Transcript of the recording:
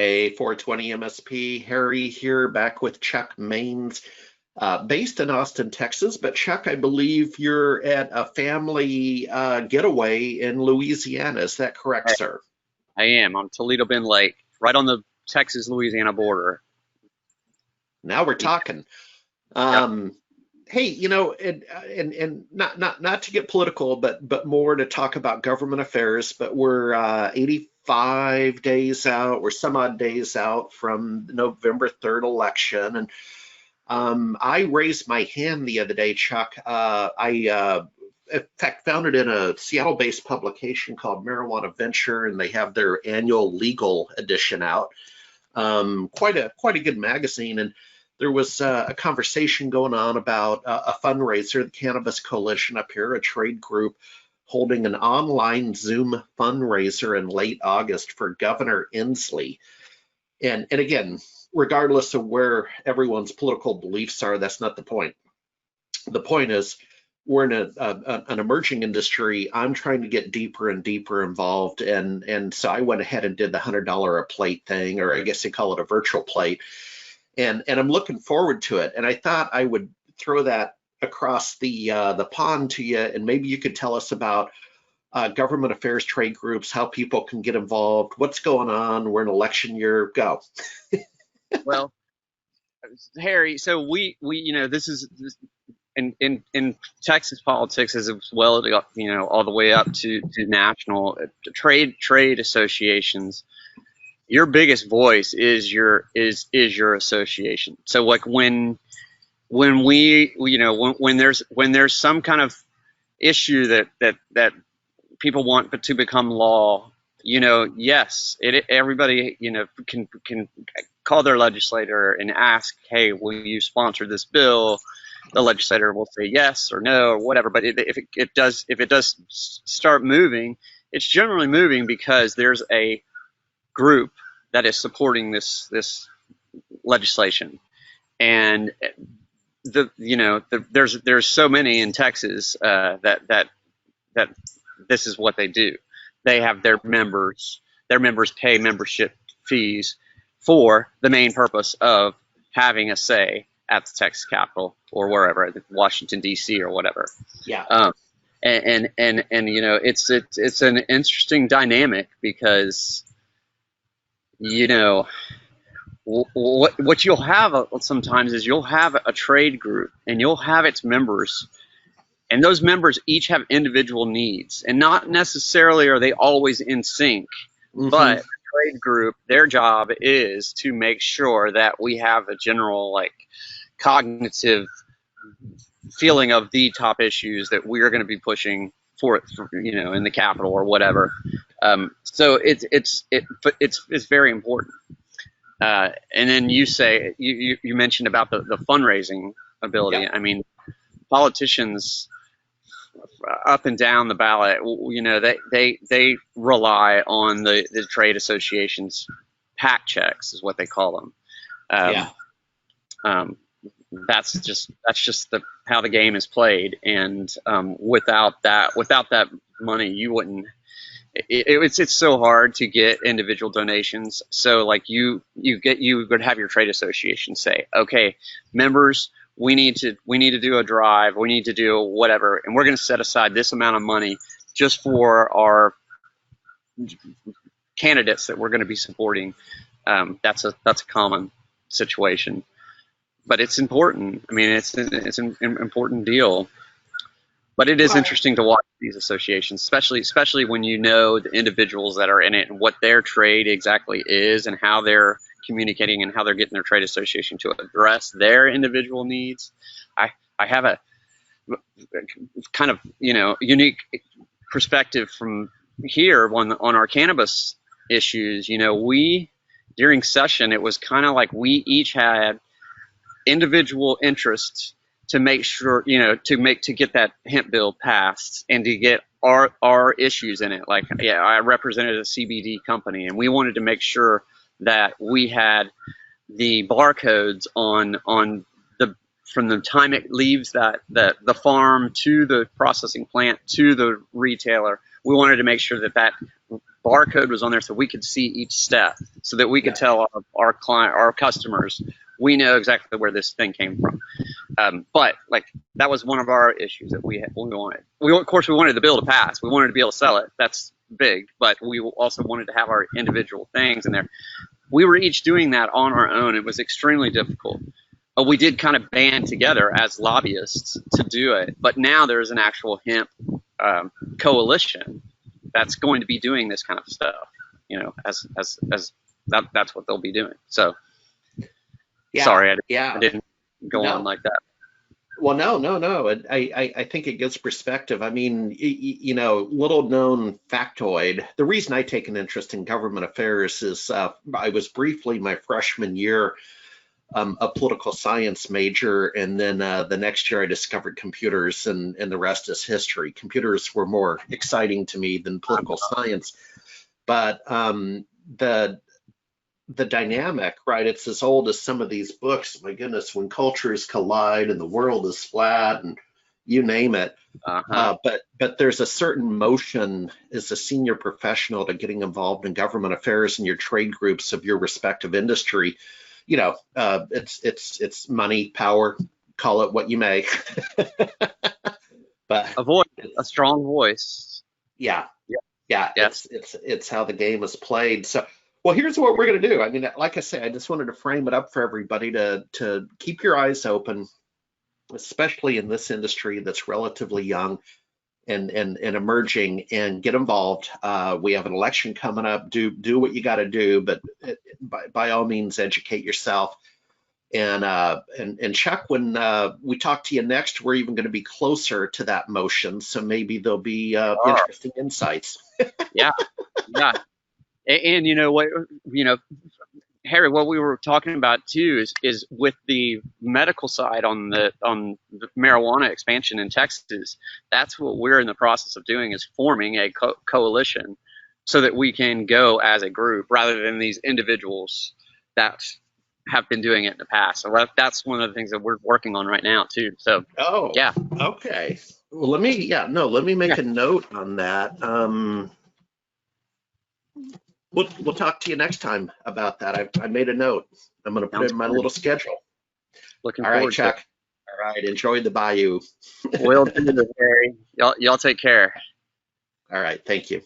Hey, 420 MSP, Harry here, back with Chuck Maines, based in Austin, Texas. But Chuck, I believe you're at a family getaway in Louisiana. Is that correct, I sir? I am. I'm Toledo Bend Lake, right on the Texas-Louisiana border. Now we're talking. Yep. Um, hey, and not to get political, but more to talk about government affairs. But we're 85 days out. We're some odd days out from the November 3rd election, and I raised my hand the other day, Chuck. I in fact, found it in a Seattle-based publication called Marijuana Venture, and they have their annual legal edition out. Quite a good magazine, and there was a conversation going on about a fundraiser, the Cannabis Coalition up here, a trade group holding an online Zoom fundraiser in late August for Governor Inslee. And again, regardless of where everyone's political beliefs are, that's not the point. The point is we're in an emerging industry. I'm trying to get deeper and deeper involved, and so I went ahead and did the $100 a plate thing, or I guess they call it a virtual plate, and I'm looking forward to it. And I thought I would throw that across the pond to you, and maybe you could tell us about government affairs trade groups, how people can get involved, what's going on. We're in election year. Go. Well, Harry, so this is in Texas politics as well, all the way up to national trade associations. Your biggest voice is your association. So like when there's some kind of issue that people want to become law, yes, everybody, can call their legislator and ask, hey, will you sponsor this bill? The legislator will say yes or no or whatever. But if it does start moving, it's generally moving because there's a group that is supporting this legislation. And there's so many in Texas that this is what they do. They have their members. Their members pay membership fees for the main purpose of having a say at the Texas Capitol or wherever, Washington D.C. or whatever. Yeah. Um, and it's an interesting dynamic because what you'll have sometimes is you'll have a trade group and you'll have its members, and those members each have individual needs, and not necessarily are they always in sync. Hmm. But the trade group, their job is to make sure that we have a general cognitive feeling of the top issues that we are going to be pushing for, in the Capitol or whatever. So it's very important. And then you mentioned about the fundraising ability. Yeah. I mean, politicians up and down the ballot, they rely on the trade associations. PAC checks is what they call them. Yeah. Um, that's just how the game is played, and without that money, you wouldn't. It's so hard to get individual donations. So like you would have your trade association say, okay, members, we need to do a drive, we need to do whatever, and we're going to set aside this amount of money just for our candidates that we're going to be supporting. That's a common situation, but it's important. I mean, it's an important deal. But it is Well, interesting to watch these associations, especially when you know the individuals that are in it and what their trade exactly is and how they're communicating and how they're getting their trade association to address their individual needs. I have a kind of unique perspective from here on our cannabis issues. We during session, it was kind of like we each had individual interests to make sure, to get that hemp bill passed and to get our issues in it. Like, yeah, I represented a CBD company, and we wanted to make sure that we had the barcodes on the from the time it leaves the farm to the processing plant to the retailer. We wanted to make sure that barcode was on there so we could see each step, so that we could tell our client, our customers, we know exactly where this thing came from. But like that was one of our issues that we wanted. Of course, we wanted the bill to pass. We wanted to be able to sell it. That's big. But we also wanted to have our individual things in there. We were each doing that on our own. It was extremely difficult. But we did kind of band together as lobbyists to do it. But now there's an actual hemp coalition that's going to be doing this kind of stuff. You know, as that's what they'll be doing. So sorry, I didn't go on like that. Well, no. I think it gives perspective. I mean, you know, little known factoid. The reason I take an interest in government affairs is I was briefly my freshman year a political science major, and then the next year I discovered computers, and the rest is history. Computers were more exciting to me than political science, but the dynamic, right? It's as old as some of these books. My goodness, when cultures collide and the world is flat and you name it. But there's a certain motion as a senior professional to getting involved in government affairs in your trade groups of your respective industry. You know, it's money, power, call it what you may. But a strong voice. Yeah. It's how the game is played. So. Well, here's what we're going to do. I mean, like I say, I just wanted to frame it up for everybody to keep your eyes open, especially in this industry that's relatively young and emerging, and get involved. We have an election coming up. Do what you got to do, but by all means, educate yourself. And Chuck, when we talk to you next, we're even going to be closer to that motion, so maybe there'll be interesting insights. Yeah. And you know what, Harry, what we were talking about too is with the medical side on the marijuana expansion in Texas. That's what we're in the process of doing, is forming a coalition so that we can go as a group rather than these individuals that have been doing it in the past. So that's one of the things that we're working on right now too. So yeah. Okay. Well, let me make a note on that. We'll talk to you next time about that. I made a note. I'm going to put it in my little schedule. Looking forward. All right, Chuck. All right. Enjoy the bayou. Will do, Harry. Y'all take care. All right. Thank you.